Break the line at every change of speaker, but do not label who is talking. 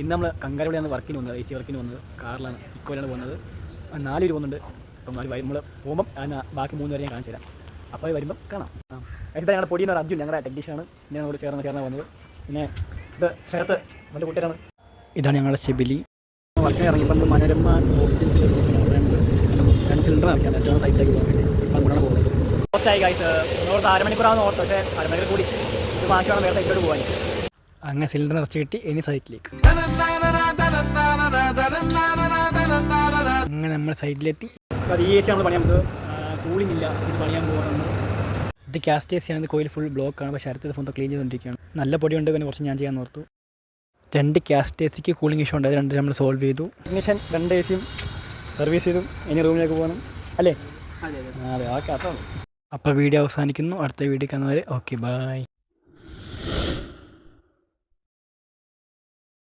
ഇന്ന് നമ്മൾ കങ്കാരവിടെയാണ് വർക്കിന് വന്നത്, AC വർക്കിന് വന്നത്. കാറിലാണ്, ഇക്കോയിലാണ് പോകുന്നത്. 4 പേര് പോകുന്നുണ്ട്. അപ്പം അത് നമ്മൾ പോകുമ്പം ബാക്കി 3 പേരെ ഞാൻ കാണിച്ചു തരാം. അപ്പോൾ അത് വരുമ്പം കാണാം. actually ഞങ്ങളുടെ പൊടിയെന്ന് പറഞ്ഞാൽ അർജുൻ, ഞങ്ങളുടെ ടെക്നീഷ്യനാണ്. ഞങ്ങളോട് ചേർന്ന് വന്നത്. പിന്നെ ഇത് ശരത്ത് നല്ല കൂട്ടുകാരാണ്. ഇതാണ് ഞങ്ങളുടെ ശിബിലി. വർക്കിന് ഇറങ്ങിയപ്പോൾ നമ്മൾ മനോരമ ഹോസ്റ്റൽസിൽ 2 സിലിണ്ടർ നിറയ്ക്കാൻ ഏറ്റവും സൈറ്റിലേക്ക് പോകാൻ വേണ്ടി ഇപ്പം അങ്ങോട്ടാണ് പോകുന്നത്. ഓർത്തായി ഗൈസ്, ഓർത്ത് 1/2 മണിക്കൂറാണെന്ന് ഓർത്ത്, പക്ഷേ 1/2 മണിക്കൂർ കൂടി ഇത് വാങ്ങിച്ചാണ് വേറെ സൈറ്റിലോട്ട് പോകാൻ. അങ്ങനെ സിലിണ്ടർ നിറച്ച് കിട്ടി. ഇനി സൈറ്റിലേക്ക് അങ്ങനെ നമ്മൾ സൈറ്റിലെത്തി. അത് ഈ AC നമ്മൾ പണിയാൻ നമുക്ക് കൂളിംഗ് ഇല്ല, ഇത് പണിയാൻ പോകുന്നത്. ഇത് കാസ്റ്റ് AC ആണ്. കോയിൽ ഫുൾ ബ്ലോക്കാണ്. പക്ഷേ അടുത്തത് ഫോൺ ക്ലീൻ ചെയ്തുകൊണ്ടിരിക്കുകയാണ്. നല്ല പൊടിയുണ്ട്, പിന്നെ കുറച്ച് ഞാൻ ചെയ്യാൻ ഓർത്തു. 2 കാസ്റ്റ് ACക്ക് കൂളിംഗ് ഇഷ്യൂ ഉണ്ട്. അത് 2 നമ്മൾ സോൾവ് ചെയ്തു. ടെക്നീഷ്യൻ 2 AC സർവീസ് ചെയ്തു. ഇനി റൂമിലേക്ക് പോകണം അല്ലേ? അതെ, ഓക്കെ. അപ്പോൾ വീഡിയോ അവസാനിക്കുന്നു. അടുത്ത വീഡിയോ കാണുന്നവരെ ഓക്കെ, ബൈ.